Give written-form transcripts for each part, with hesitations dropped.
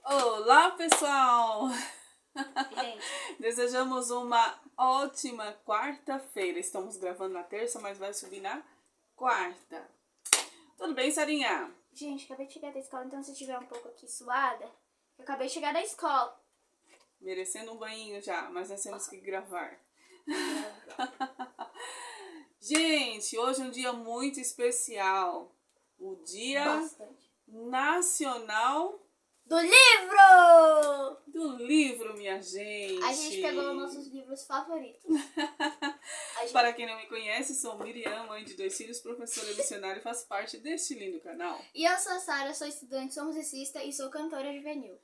Olá, pessoal! Gente, Desejamos uma ótima quarta-feira. Estamos gravando na terça, mas vai subir na quarta. Tudo bem, Sarinha? acabei de chegar da escola, então se eu estiver um pouco aqui suada, eu acabei de chegar da escola. Merecendo um banho já, mas nós temos que gravar. Gente, hoje é um dia muito especial. O Dia Bastante. Nacional Do livro! do Livro, minha gente. A gente pegou nossos livros favoritos. Para quem não me conhece, sou Miriam, mãe de 2 filhos, professora missionária e faço parte deste lindo canal. E eu sou a Sara, sou estudante, sou musicista e sou cantora juvenil.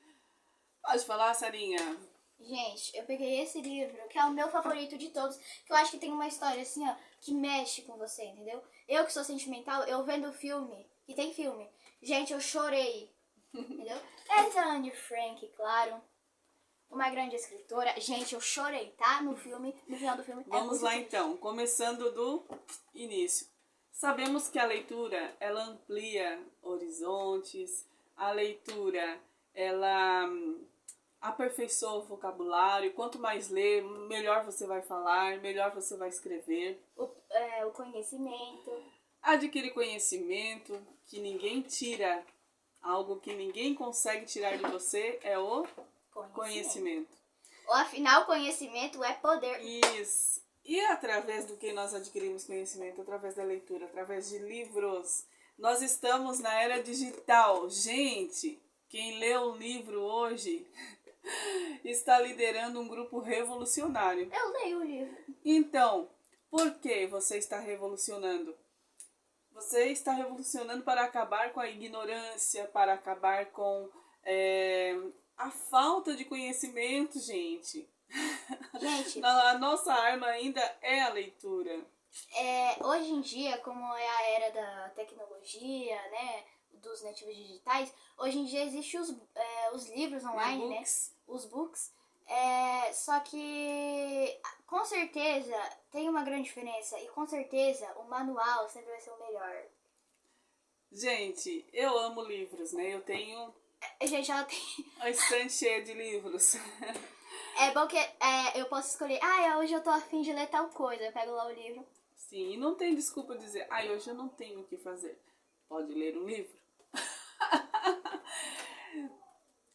Pode falar, Sarinha? Gente, eu peguei esse livro, que é o meu favorito de todos, que eu acho que tem uma história assim, ó, que mexe com você, entendeu? Eu que sou sentimental, eu vendo o filme, e tem filme, gente, eu chorei, entendeu? É Anne Frank, claro, uma grande escritora. Gente, eu chorei, tá? No filme, no final do filme. Vamos lá então, começando do início. Sabemos que a leitura, ela amplia horizontes, a leitura, ela aperfeiçoa o vocabulário. Quanto mais lê, melhor você vai falar, melhor você vai escrever. O conhecimento. Adquire conhecimento que ninguém tira. Algo que ninguém consegue tirar de você é o conhecimento. Ou afinal, conhecimento é poder. Isso. E através do que nós adquirimos conhecimento? Através da leitura, através de livros. Nós estamos na era digital. Gente, quem lê um livro hoje está liderando um grupo revolucionário. Eu leio o livro. Então, por que você está revolucionando? Você está revolucionando para acabar com a ignorância, para acabar com a falta de conhecimento, gente. Gente, A nossa arma ainda é a leitura. hoje em dia, como é a era da tecnologia, né, dos nativos digitais, hoje em dia existem os livros online, né, os books. Só que com certeza tem uma grande diferença e com certeza o manual sempre vai ser o melhor. Gente, eu amo livros, né? Eu tenho Gente, ela tem. uma estante cheia de livros. É bom que eu posso escolher, hoje eu tô afim de ler tal coisa, eu pego lá o livro. Sim, e não tem desculpa dizer, hoje eu não tenho o que fazer. Pode ler um livro.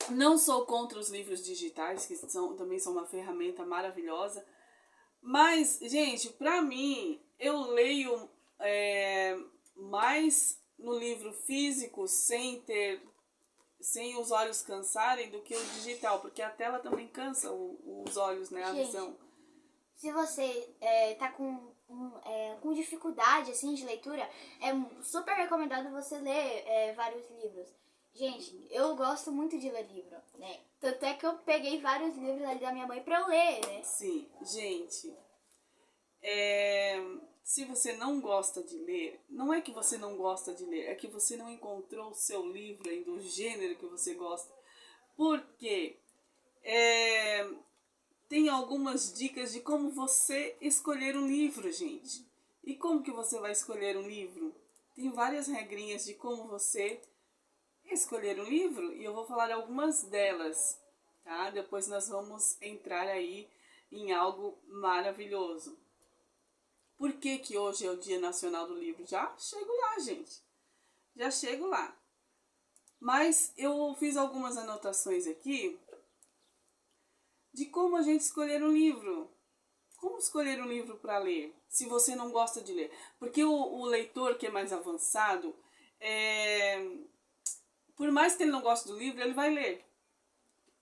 Não sou contra os livros digitais, que também são uma ferramenta maravilhosa. Mas, gente, pra mim, eu leio mais no livro físico sem os olhos cansarem do que o digital, porque a tela também cansa os olhos, né? A visão. Se você tá com dificuldade assim de leitura, é super recomendado você ler vários livros. Gente, eu gosto muito de ler livro, né? Tanto é que eu peguei vários livros ali da minha mãe pra eu ler, né? Sim, gente. Se você não gosta de ler, não é que você não gosta de ler, é que você não encontrou o seu livro ainda, o gênero que você gosta. Porque tem algumas dicas de como você escolher um livro, gente. E como que você vai escolher um livro? Tem várias regrinhas de como você escolher um livro e eu vou falar algumas delas, tá? Depois nós vamos entrar aí em algo maravilhoso. Por que que hoje é o Dia Nacional do Livro? Já chego lá, gente. Já chego lá. Mas eu fiz algumas anotações aqui de como a gente escolher um livro. Como escolher um livro para ler, se você não gosta de ler? Porque o leitor que é mais avançado, por mais que ele não goste do livro, ele vai ler.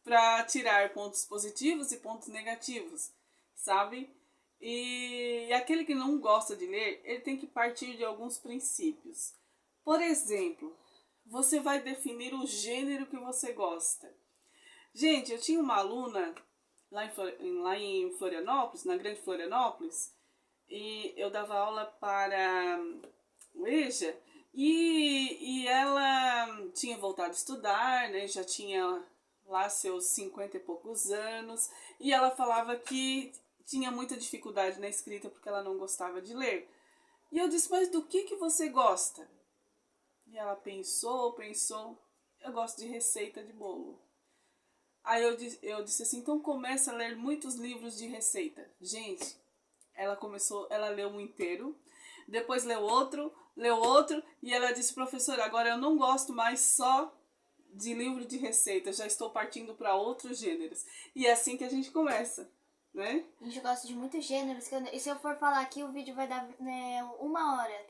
Para tirar pontos positivos e pontos negativos, sabe? E aquele que não gosta de ler, ele tem que partir de alguns princípios. Por exemplo, você vai definir o gênero que você gosta. Gente, eu tinha uma aluna lá em Florianópolis, na Grande Florianópolis, e eu dava aula para o EJA, e ela tinha voltado a estudar, né, já tinha lá seus 50 e poucos anos, e ela falava que tinha muita dificuldade na escrita porque ela não gostava de ler. E eu disse, mas do que você gosta? E ela pensou, eu gosto de receita de bolo. Aí eu disse assim, então começa a ler muitos livros de receita. Gente, ela leu um inteiro, depois leu outro, e ela disse, professora, agora eu não gosto mais só de livro de receita, já estou partindo para outros gêneros. E é assim que a gente começa, né? A gente gosta de muitos gêneros, e se eu for falar aqui, o vídeo vai dar, né, 1 hora.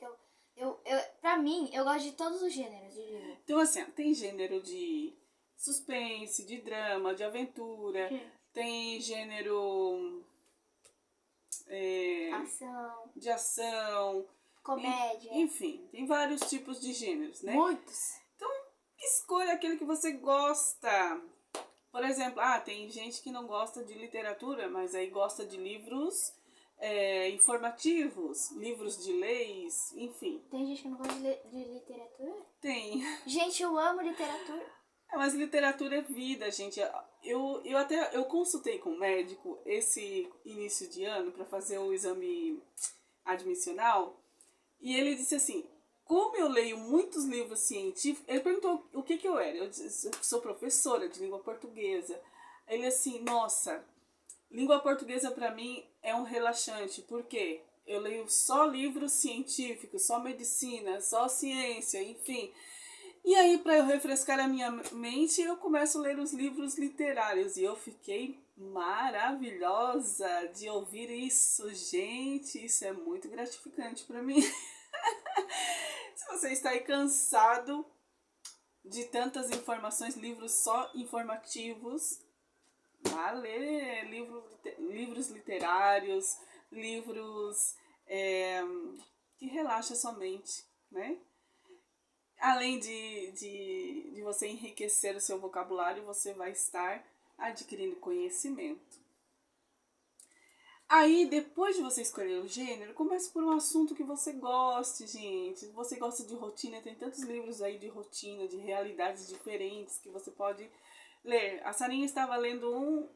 Pra mim, eu gosto de todos os gêneros de livro. Então, assim, ó, tem gênero de suspense, de drama, de aventura, tem gênero Ação, de ação, comédia. enfim, tem vários tipos de gêneros, né? Muitos. Então, escolha aquele que você gosta. Por exemplo, tem gente que não gosta de literatura, mas aí gosta de livros informativos, livros de leis, enfim. Tem gente que não gosta de literatura? Tem. Gente, eu amo literatura. Mas literatura é vida, gente. Eu consultei com um médico esse início de ano para fazer o exame admissional e ele disse assim, como eu leio muitos livros científicos, ele perguntou o que eu era. Eu disse, sou professora de língua portuguesa. Ele assim, nossa, língua portuguesa para mim é um relaxante, porque eu leio só livros científicos, só medicina, só ciência, enfim. E aí, para eu refrescar a minha mente, eu começo a ler os livros literários. E eu fiquei maravilhosa de ouvir isso. Gente, isso é muito gratificante para mim. Se você está aí cansado de tantas informações, livros só informativos, vá ler livros literários, livros que relaxam a sua mente, né? Além de você enriquecer o seu vocabulário, você vai estar adquirindo conhecimento. Aí, depois de você escolher o gênero, comece por um assunto que você goste, gente. Você gosta de rotina, tem tantos livros aí de rotina, de realidades diferentes que você pode ler. A Sarinha está lendo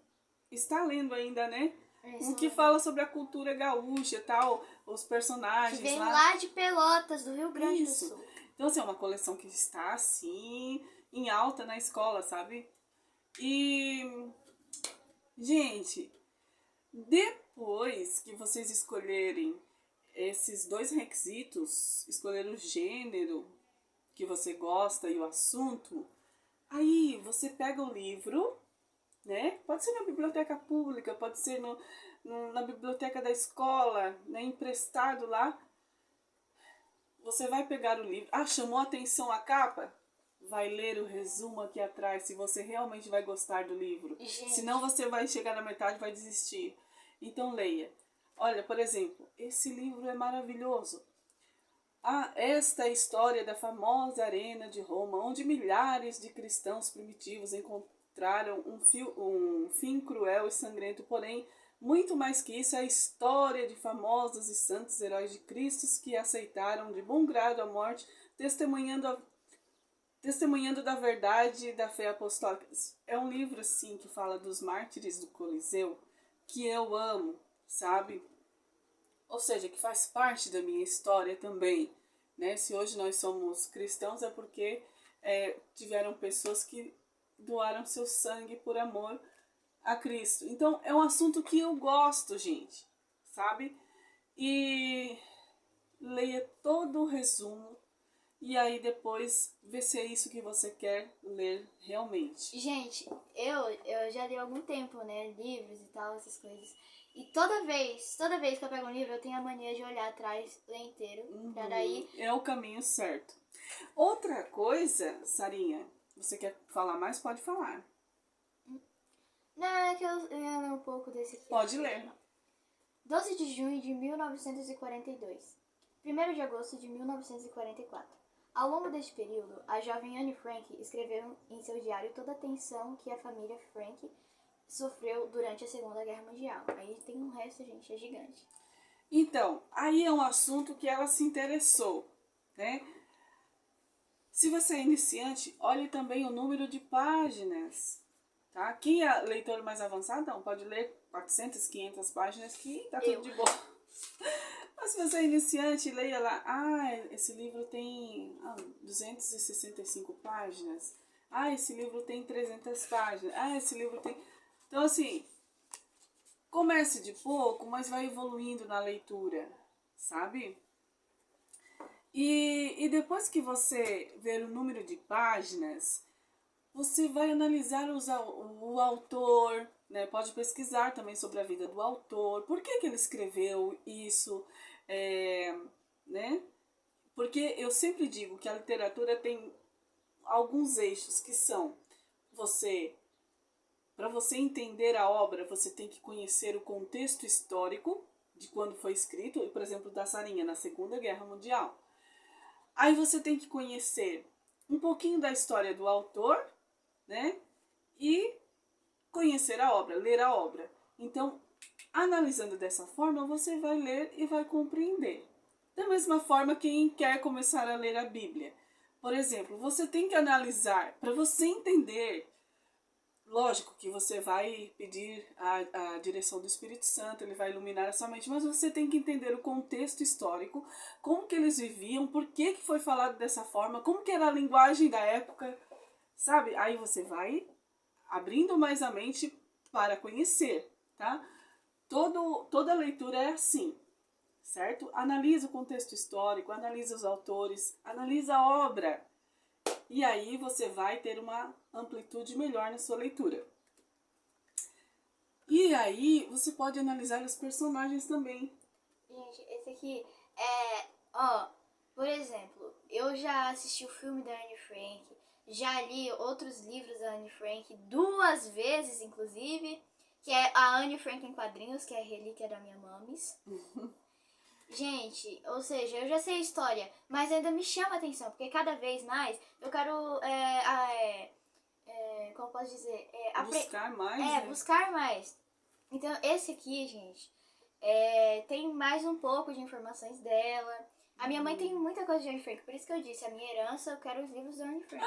ainda, né? Um que fala sobre a cultura gaúcha e tal, os personagens que vem lá de Pelotas, do Rio Grande do Sul. Então, assim, é uma coleção que está, assim, em alta na escola, sabe? E, gente, depois que vocês escolherem esses 2 requisitos, escolher o gênero que você gosta e o assunto, aí você pega o livro, né? Pode ser na biblioteca pública, pode ser na biblioteca da escola, né? Emprestado lá. Você vai pegar o livro. Chamou a atenção a capa? Vai ler o resumo aqui atrás, se você realmente vai gostar do livro. Gente. Senão você vai chegar na metade e vai desistir. Então leia. Olha, por exemplo, esse livro é maravilhoso. Esta é a história da famosa Arena de Roma, onde milhares de cristãos primitivos encontraram um fim cruel e sangrento, porém, muito mais que isso, é a história de famosos e santos heróis de Cristo que aceitaram de bom grado a morte, testemunhando da verdade e da fé apostólica. É um livro, assim, que fala dos mártires do Coliseu, que eu amo, sabe? Ou seja, que faz parte da minha história também, né? Se hoje nós somos cristãos é porque tiveram pessoas que doaram seu sangue por amor a Cristo. Então, é um assunto que eu gosto, gente, sabe? E leia todo o resumo e aí depois vê se é isso que você quer ler realmente. Gente, eu já li há algum tempo, né, livros e tal, essas coisas. E toda vez que eu pego um livro, eu tenho a mania de olhar atrás, ler inteiro, pra daí... É o caminho certo. Outra coisa, Sarinha, você quer falar mais? Pode falar. Não, é que eu ia ler um pouco desse aqui. Pode ler. 12 de junho de 1942. 1º de agosto de 1944. Ao longo deste período, a jovem Anne Frank escreveu em seu diário toda a tensão que a família Frank sofreu durante a Segunda Guerra Mundial. Aí tem um resto, gente, é gigante. Então, aí é um assunto que ela se interessou, né? Se você é iniciante, olhe também o número de páginas, tá? Quem é leitor mais avançado, não, pode ler 400, 500 páginas que tá tudo de boa. Mas se você é iniciante, leia lá, esse livro tem 265 páginas. Ah, esse livro tem 300 páginas. Ah, esse livro tem... Então, assim, comece de pouco, mas vai evoluindo na leitura, sabe? E depois que você ver o número de páginas, você vai analisar o autor, né? Pode pesquisar também sobre a vida do autor, por que ele escreveu isso, né? Porque eu sempre digo que a literatura tem alguns eixos que são você, para você entender a obra, você tem que conhecer o contexto histórico de quando foi escrito, por exemplo, da Sarinha na Segunda Guerra Mundial. Aí você tem que conhecer um pouquinho da história do autor, né? E conhecer a obra, ler a obra. Então, analisando dessa forma, você vai ler e vai compreender. Da mesma forma, quem quer começar a ler a Bíblia. Por exemplo, você tem que analisar, para você entender. Lógico que você vai pedir a direção do Espírito Santo, ele vai iluminar a sua mente, mas você tem que entender o contexto histórico, como que eles viviam, por que foi falado dessa forma, como que era a linguagem da época, sabe? Aí você vai abrindo mais a mente para conhecer, tá? Toda leitura é assim, certo? Analisa o contexto histórico, analisa os autores, analisa a obra. E aí você vai ter uma amplitude melhor na sua leitura. E aí você pode analisar os personagens também. Gente, esse aqui é... Ó, por exemplo, eu já assisti o filme da Anne Frank, já li outros livros da Anne Frank 2 vezes, inclusive, que é a Anne Frank em quadrinhos, que é a relíquia da minha mamis. Gente, ou seja, eu já sei a história, mas ainda me chama a atenção, porque cada vez mais eu quero, como posso dizer? Buscar mais, né? Buscar mais. Então, esse aqui, gente, tem mais um pouco de informações dela. A minha mãe tem muita coisa de Anne Frank, por isso que eu disse, a minha herança, eu quero os livros da Anne Frank.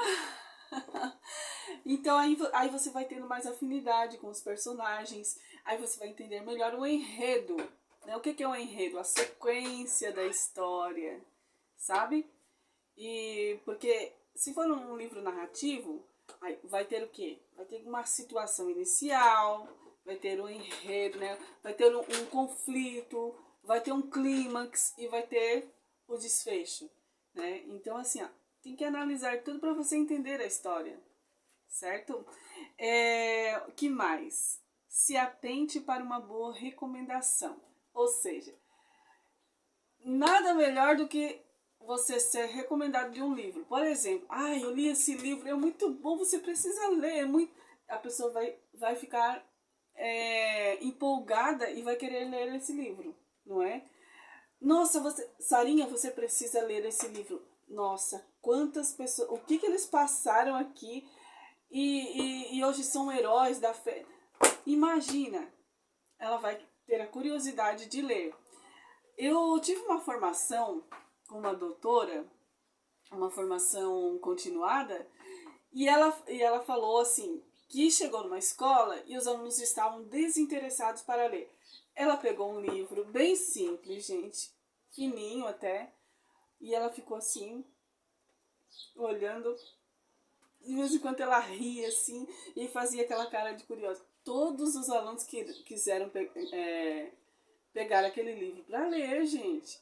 Então aí você vai tendo mais afinidade com os personagens, aí você vai entender melhor o enredo. Né? O que é o enredo? A sequência da história, sabe? E porque se for um livro narrativo, aí vai ter o quê? Vai ter uma situação inicial, vai ter um enredo, né? Vai ter um conflito, vai ter um clímax e vai ter o desfecho, né? Então assim, ó, tem que analisar tudo para você entender a história, certo? Que mais? Se atente para uma boa recomendação, ou seja, nada melhor do que você ser recomendado de um livro. Por exemplo, eu li esse livro, é muito bom, você precisa ler. A pessoa vai ficar empolgada e vai querer ler esse livro, não é? Nossa, Sarinha, você precisa ler esse livro. Nossa, quantas pessoas, o que eles passaram aqui e hoje são heróis da fé. Imagina, ela vai ter a curiosidade de ler. Eu tive uma formação com uma doutora, uma formação continuada, e ela falou assim, que chegou numa escola e os alunos estavam desinteressados para ler. Ela pegou um livro bem simples, gente, fininho até, e ela ficou assim, olhando, de vez em quando ela ria assim, e fazia aquela cara de curiosa. Todos os alunos que quiseram pegar aquele livro para ler, gente.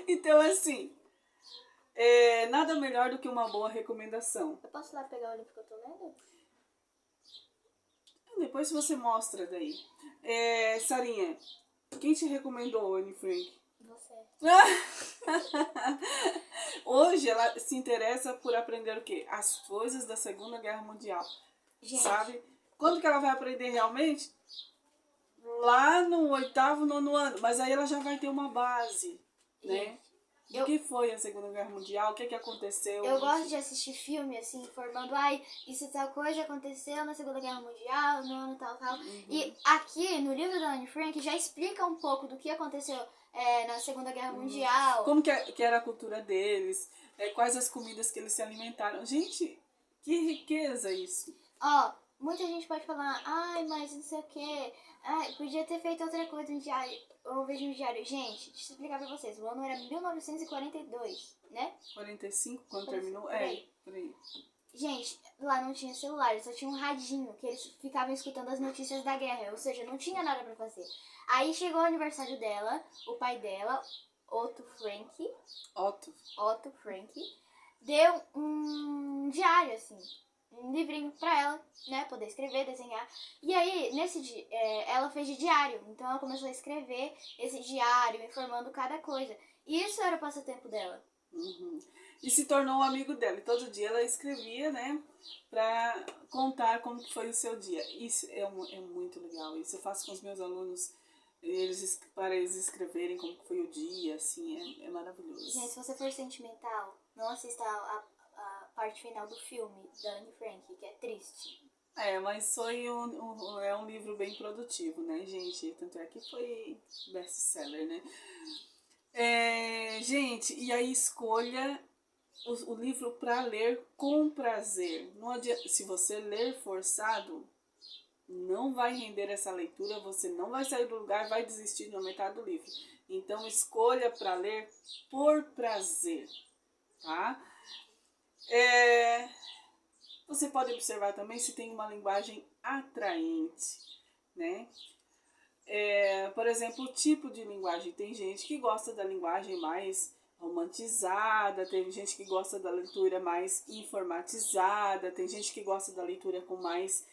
Então, assim, nada melhor do que uma boa recomendação. Eu posso ir lá pegar o livro que eu tô lendo? Depois você mostra daí. Sarinha, quem te recomendou Anne Frank? Você. Hoje ela se interessa por aprender o quê? As coisas da Segunda Guerra Mundial. Gente. Sabe? Quando que ela vai aprender realmente? Lá no 8º, 9º ano. Mas aí ela já vai ter uma base, né? O que foi a Segunda Guerra Mundial? O que aconteceu? Eu gosto de assistir filme, assim, informando, isso tal coisa aconteceu na Segunda Guerra Mundial, no ano tal. Uhum. E aqui, no livro da Anne Frank, já explica um pouco do que aconteceu na Segunda Guerra Mundial. Como que era a cultura deles, quais as comidas que eles se alimentaram. Gente, que riqueza isso. Muita gente pode falar, mas não sei o que, podia ter feito outra coisa no diário, ou vejo no diário. Gente, deixa eu explicar pra vocês, o ano era 1942, né? 45, quando 45, terminou? por aí. por aí. Gente, lá não tinha celular, só tinha um radinho que eles ficavam escutando as notícias da guerra, ou seja, não tinha nada pra fazer. Aí chegou o aniversário dela, o pai dela, Otto Frank, deu um diário, assim, um livrinho pra ela, né, poder escrever, desenhar. E aí, nesse dia, ela fez de diário, então ela começou a escrever esse diário, informando cada coisa. E isso era o passatempo dela. Uhum. E se tornou um amigo dela. E todo dia ela escrevia, né? Pra contar como que foi o seu dia. Isso é muito legal. Isso eu faço com os meus alunos, para eles escreverem como que foi o dia, assim, é maravilhoso. Gente, se você for sentimental, não assista a parte final do filme da Anne Frank, que é triste. Mas foi um livro bem produtivo, né, gente? Tanto é que foi best-seller, né? Gente, e aí escolha o livro para ler com prazer. Não adianta, se você ler forçado, não vai render essa leitura, você não vai sair do lugar, vai desistir na metade do livro. Então escolha para ler por prazer, tá? Você pode observar também se tem uma linguagem atraente, né? Por exemplo, o tipo de linguagem. Tem gente que gosta da linguagem mais romantizada, tem gente que gosta da leitura mais informatizada, tem gente que gosta da leitura com mais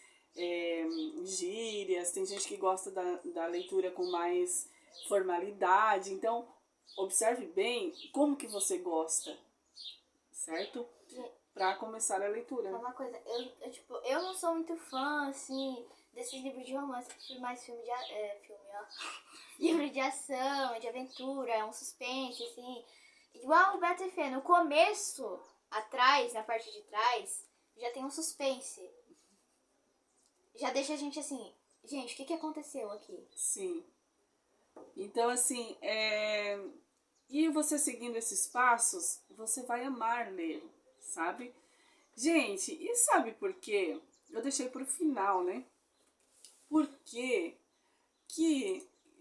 gírias, tem gente que gosta da leitura com mais formalidade. Então, observe bem como que você gosta, certo? Para começar a leitura. Uma coisa, eu não sou muito fã, assim, desses livros de romance, prefiro mais livro de ação, de aventura, um suspense, assim. Igual o Beto e Fê, no começo, atrás, na parte de trás, já tem um suspense. Já deixa a gente assim, gente, o que aconteceu aqui? Sim. Então, assim, e você seguindo esses passos, você vai amar ler, sabe? Gente, e sabe por quê? Eu deixei pro final, né? Por que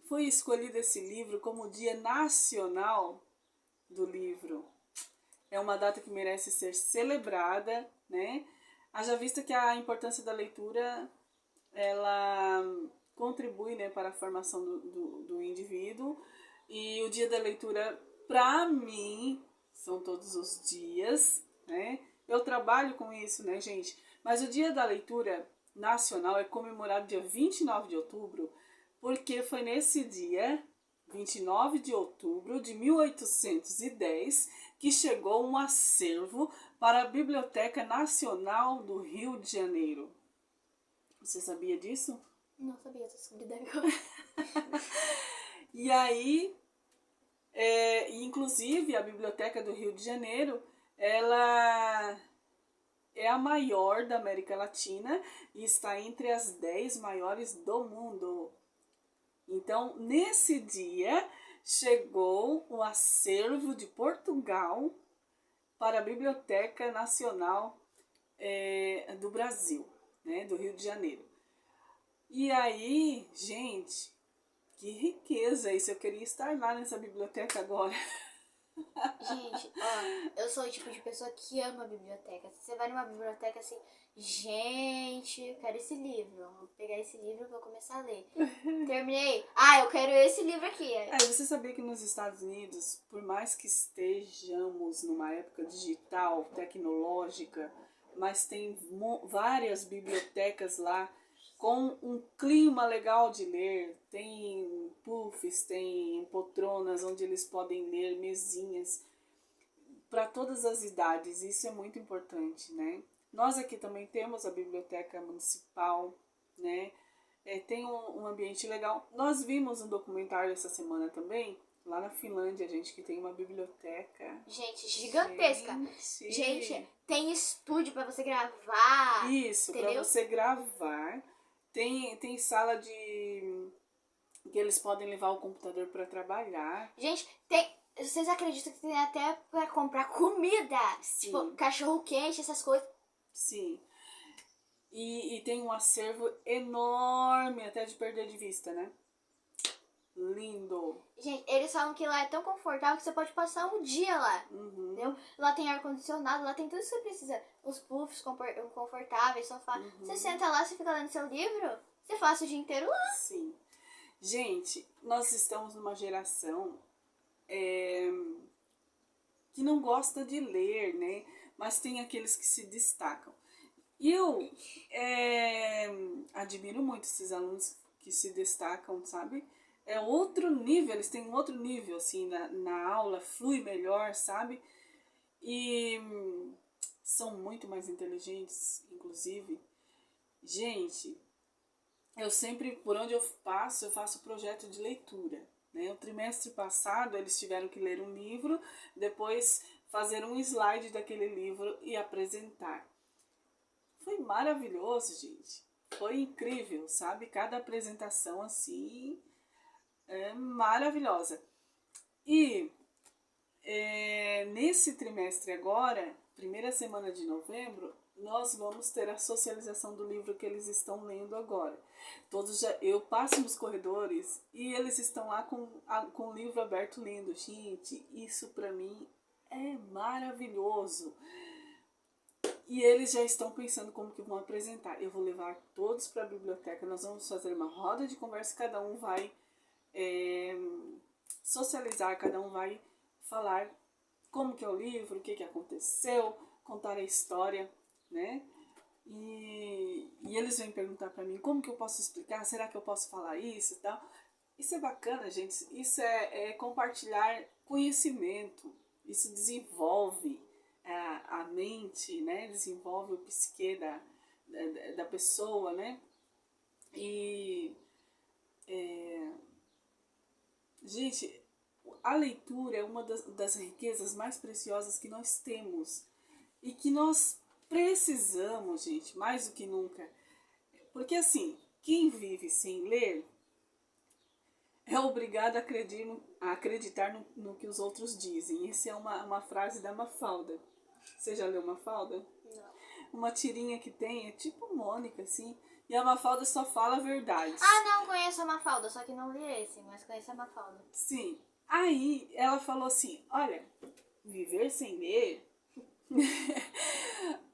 foi escolhido esse livro como o Dia Nacional do Livro? É uma data que merece ser celebrada, né? Haja vista que a importância da leitura, ela contribui, né, para a formação do indivíduo. E o dia da leitura, para mim, são todos os dias, né? Eu trabalho com isso, né, gente? Mas o dia da leitura nacional é comemorado dia 29 de outubro, porque foi nesse dia, 29 de outubro de 1810, que chegou um acervo para a Biblioteca Nacional do Rio de Janeiro. Você sabia disso? Não sabia, tô descobrindo agora. E aí, inclusive, a Biblioteca do Rio de Janeiro, ela é a maior da América Latina e está entre as 10 maiores do mundo. Então, nesse dia, chegou o acervo de Portugal para a Biblioteca Nacional do Brasil, né, do Rio de Janeiro. E aí, gente, que riqueza isso! Eu queria estar lá nessa biblioteca agora. Gente, ó, eu sou o tipo de pessoa que ama a biblioteca. Se você vai numa biblioteca assim, gente, eu quero esse livro. Vou pegar esse livro e vou começar a ler. Terminei. Eu quero esse livro aqui. Você sabia que nos Estados Unidos, por mais que estejamos numa época digital, tecnológica, mas tem várias bibliotecas lá com um clima legal de ler, tem puffs, tem poltronas onde eles podem ler, mesinhas para todas as idades, isso é muito importante, né? Nós aqui também temos a biblioteca municipal, né? Tem um ambiente legal. Nós vimos um documentário essa semana também, lá na Finlândia, gente, que tem uma biblioteca. Gente, gigantesca. Gente, tem estúdio para você gravar. Isso, para você gravar. Tem sala que eles podem levar o computador para trabalhar. Gente, vocês acreditam que tem até para comprar comida? Sim. Tipo, cachorro quente, essas coisas. Sim. E tem um acervo enorme, até de perder de vista, né? lindo. Gente, eles falam que lá é tão confortável que você pode passar um dia lá. Entendeu? Lá tem ar-condicionado, lá tem tudo que você precisa. Os puffs confortáveis, sofá. Você senta lá, você fica lendo seu livro, você passa o dia inteiro lá. Sim. Gente, nós estamos numa geração que não gosta de ler, né? Mas tem aqueles que se destacam. E eu admiro muito esses alunos que se destacam, sabe? É outro nível, eles têm um outro nível, assim, na aula, flui melhor, sabe? E são muito mais inteligentes, inclusive. Gente, eu sempre, por onde eu passo, eu faço projeto de leitura. Né? O trimestre passado, eles tiveram que ler um livro, depois fazer um slide daquele livro e apresentar. Foi maravilhoso, gente. Foi incrível, sabe? Cada apresentação, assim, é maravilhosa. E nesse trimestre agora, primeira semana de novembro, nós vamos ter a socialização do livro que eles estão lendo agora. Eu passo nos corredores e eles estão lá com o livro aberto lendo. Gente, isso pra mim é maravilhoso. E eles já estão pensando como que vão apresentar. Eu vou levar todos para a biblioteca, nós vamos fazer uma roda de conversa, cada um vai socializar, cada um vai falar como que é o livro, o que que aconteceu, contar a história, né? E eles vêm perguntar para mim como que eu posso explicar, será que eu posso falar isso e tal. Isso é bacana, gente, isso é compartilhar conhecimento, isso desenvolve a mente, né? Desenvolve o psique da pessoa, né? E gente, a leitura é uma das riquezas mais preciosas que nós temos e que nós precisamos, gente, mais do que nunca. Porque assim, quem vive sem ler é obrigado a acreditar no que os outros dizem. Essa é uma frase da Mafalda. Você já leu Mafalda? Não. Uma tirinha que tem, é tipo Mônica, assim. E a Mafalda só fala a verdade. Ah, não, conheço a Mafalda, só que não li esse, mas conheço a Mafalda. Sim. Aí ela falou assim, olha, viver sem ler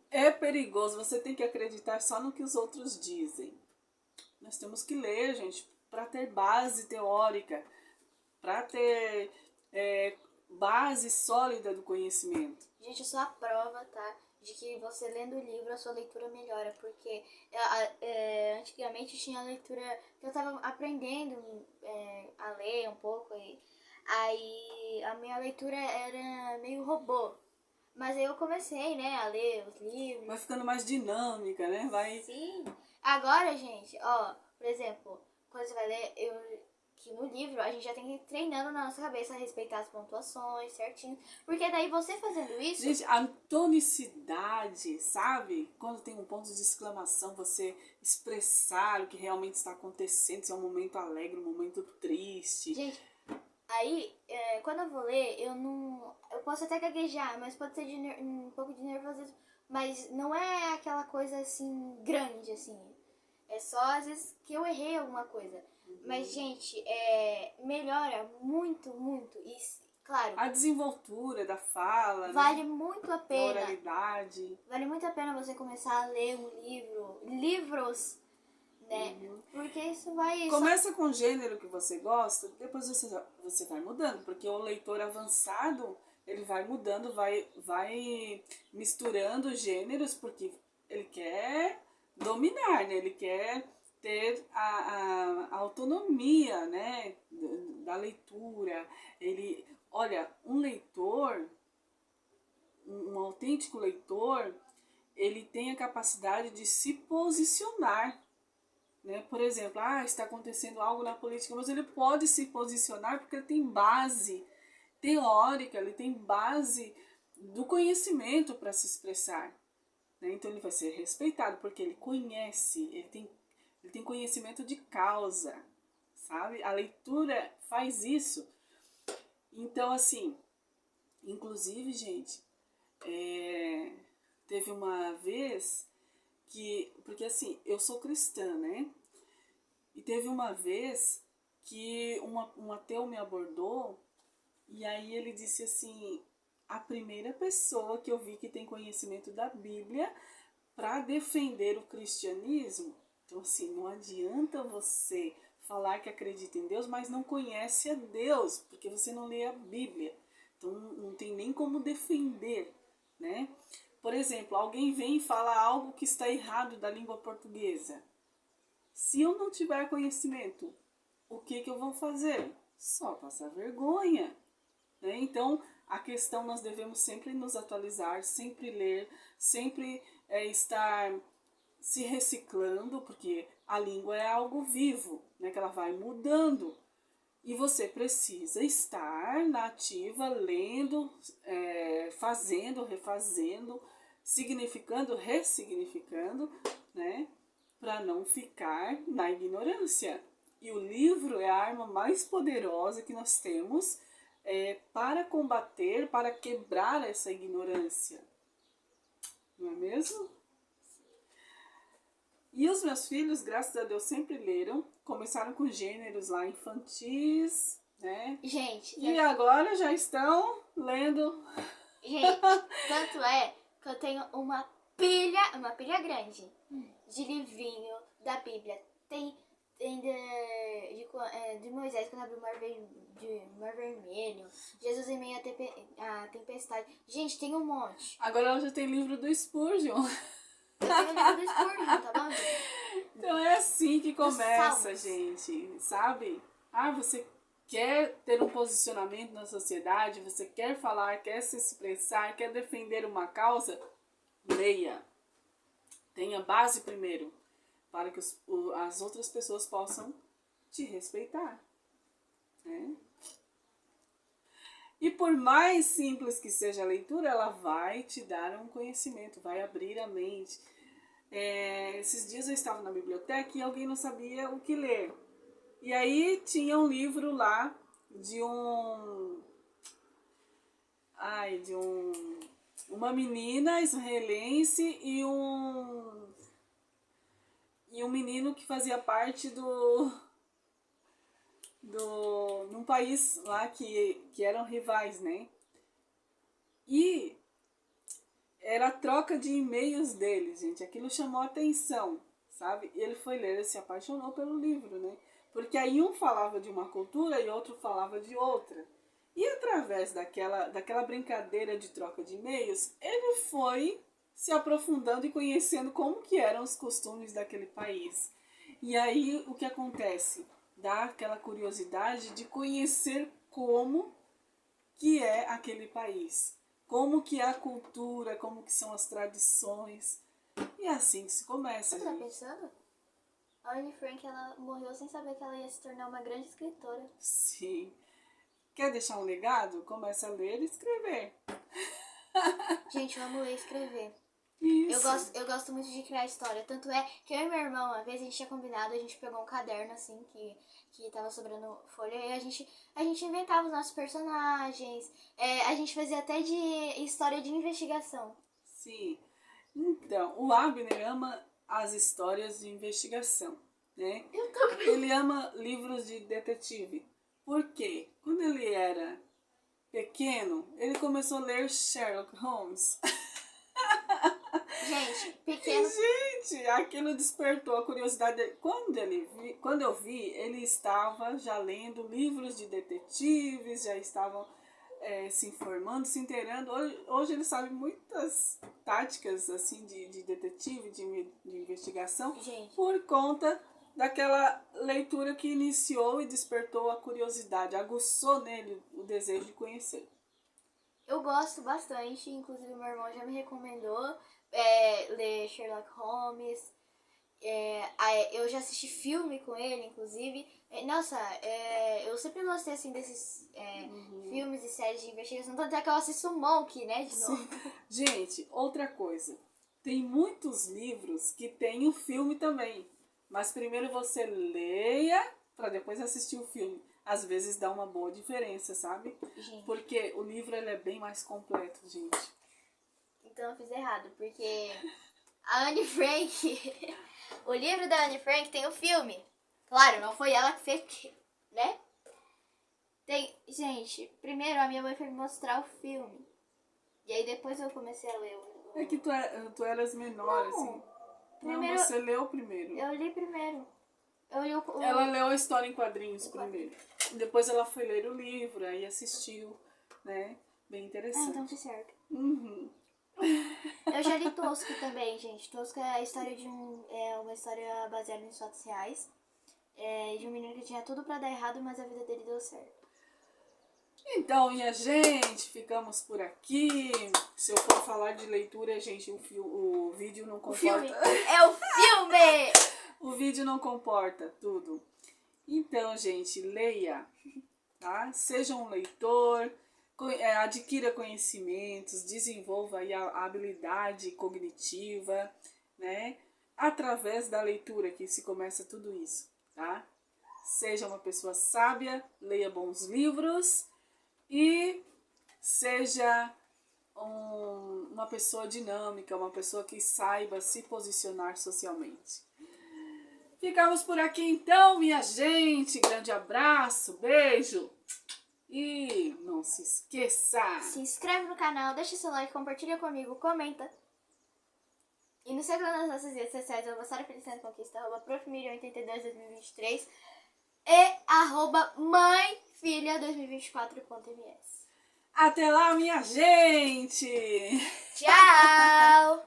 é perigoso, você tem que acreditar só no que os outros dizem. Nós temos que ler, gente, para ter base teórica, para ter base sólida do conhecimento. Gente, eu sou a prova, tá? De que você lendo o livro, a sua leitura melhora. Porque antigamente tinha leitura que eu tava aprendendo a ler um pouco. E aí a minha leitura era meio robô. Mas aí eu comecei, né, a ler os livros. Vai ficando mais dinâmica, né? Sim. Agora, gente, ó, por exemplo, quando você vai ler, que no livro a gente já tem que ir treinando na nossa cabeça a respeitar as pontuações certinho. Porque daí você fazendo isso... Gente, a tonicidade, sabe? Quando tem um ponto de exclamação, você expressar o que realmente está acontecendo, se é um momento alegre, um momento triste. Gente, aí, quando eu vou ler, eu posso até gaguejar, mas pode ser um pouco de nervosismo. Mas não é aquela coisa assim, grande, assim. É só às vezes que eu errei alguma coisa. Mas, gente, melhora muito, muito. E, claro, A desenvoltura da fala, vale né? muito a Da pena. oralidade. Vale muito a pena você começar a ler um livro, livros, né? Porque isso vai... Começa com o gênero que você gosta, depois você vai mudando, porque o leitor avançado, ele vai mudando, vai misturando gêneros, porque ele quer dominar, né? Ele quer ter a autonomia, né? Da leitura. Olha, um leitor, um autêntico leitor, ele tem a capacidade de se posicionar. Né? Por exemplo, está acontecendo algo na política, mas ele pode se posicionar porque ele tem base teórica, ele tem base do conhecimento para se expressar. Né? Então ele vai ser respeitado porque ele conhece, ele tem conhecimento de causa, sabe? A leitura faz isso. Então, assim, inclusive, gente, teve uma vez porque assim, eu sou cristã, né? E teve uma vez que um ateu me abordou e aí ele disse assim, a primeira pessoa que eu vi que tem conhecimento da Bíblia para defender o cristianismo. Então assim, não adianta você falar que acredita em Deus, mas não conhece a Deus, porque você não lê a Bíblia. Então não tem nem como defender, né? Por exemplo, alguém vem e fala algo que está errado da língua portuguesa. Se eu não tiver conhecimento, o que eu vou fazer? Só passar vergonha, né? Então, a questão nós devemos sempre nos atualizar, sempre ler, sempre estar se reciclando, porque a língua é algo vivo, né? Que ela vai mudando. E você precisa estar na ativa, lendo, fazendo, refazendo, significando, ressignificando, né? Para não ficar na ignorância. E o livro é a arma mais poderosa que nós temos para combater, para quebrar essa ignorância. Não é mesmo? E os meus filhos, graças a Deus, sempre leram. Começaram com gêneros lá infantis, né? Gente, e agora já estão lendo. Gente, tanto é que eu tenho uma pilha grande de livrinho da Bíblia. Tem de Moisés quando abriu o Mar Vermelho, Jesus em meio à tempestade. Gente, tem um monte. Agora ela já tem livro do Spurgeon. Eu tenho o livro do Spurgeon, tá bom, gente? Então é assim que começa, gente, sabe? Você quer ter um posicionamento na sociedade, você quer falar, quer se expressar, quer defender uma causa, leia. Tenha base primeiro, para que as outras pessoas possam te respeitar, né? E por mais simples que seja a leitura, ela vai te dar um conhecimento, vai abrir a mente. Esses dias eu estava na biblioteca e alguém não sabia o que ler. E aí tinha um livro lá de uma menina israelense e um menino que fazia parte num país lá que eram rivais, né? E era a troca de e-mails deles, gente. Aquilo chamou a atenção, sabe? E ele foi ler, ele se apaixonou pelo livro, né? Porque aí um falava de uma cultura e outro falava de outra. E através daquela brincadeira de troca de e-mails, ele foi se aprofundando e conhecendo como que eram os costumes daquele país. E aí o que acontece? Dá aquela curiosidade de conhecer como que é aquele país, como que é a cultura, como que são as tradições. E é assim que se começa, Você tá gente. pensando? A Anne Frank, ela morreu sem saber que ela ia se tornar uma grande escritora. Sim. Quer deixar um legado? Começa a ler e escrever. Gente, eu amo ler e escrever. Isso. Eu gosto muito de criar história. Tanto é que eu e meu irmão, uma vez a gente tinha combinado, a gente pegou um caderno assim que tava sobrando folha e a gente inventava os nossos personagens. A gente fazia até de história de investigação. Sim. Então, o Abner ama as histórias de investigação, né? Eu também. Ele ama livros de detetive. Por quê? Quando ele era pequeno, ele começou a ler Sherlock Holmes. Gente, pequeno. Gente, aquilo despertou a curiosidade dele. Quando eu vi, ele estava já lendo livros de detetives, já estavam se informando, se inteirando. Hoje ele sabe muitas táticas assim de detetive, de investigação, Gente. por conta daquela leitura que iniciou e despertou a curiosidade, aguçou nele o desejo de conhecer. Eu gosto bastante, inclusive meu irmão já me recomendou ler Sherlock Holmes. Eu já assisti filme com ele, inclusive. Nossa, eu sempre gostei assim desses filmes e séries de investigação. Tanto é que eu assisto Monk, né, de novo. Sim. Gente, outra coisa. Tem muitos livros que tem o filme também. Mas primeiro você leia para depois assistir o filme. Às vezes dá uma boa diferença, sabe? Gente. Porque o livro ele é bem mais completo, gente. Então eu fiz errado, porque a Anne Frank, o livro da Anne Frank tem o filme. Claro, não foi ela que fez, né? Gente, primeiro a minha mãe foi me mostrar o filme. E aí depois eu comecei a ler o... É que tu eras menor, assim. Primeiro, Não, você leu primeiro. eu li primeiro. Eu li o... Ela leu a história em quadrinhos primeiro. Depois ela foi ler o livro, aí assistiu, né? Bem interessante. então foi certo. Uhum. Eu já li Tosca também, gente. Tosca é a história de uma história baseada em fatos reais. De um menino que tinha tudo pra dar errado, mas a vida dele deu certo. Então, minha gente, ficamos por aqui. Se eu for falar de leitura, gente, o vídeo não comporta. O filme é o filme! O vídeo não comporta tudo. Então, gente, leia, tá? Seja um leitor, adquira conhecimentos, desenvolva aí a habilidade cognitiva, né? Através da leitura que se começa tudo isso, tá? Seja uma pessoa sábia, leia bons livros e seja uma pessoa dinâmica, uma pessoa que saiba se posicionar socialmente. Ficamos por aqui então, minha gente. Grande abraço, beijo. E não se esqueça. Se inscreve no canal, deixa seu like, compartilha comigo, comenta. E nos segue nas nossas redes sociais, @SaraFelicianoConquista, @ProfMiriam822023 e @mãefilha2024.ms. Até lá, minha gente. Tchau!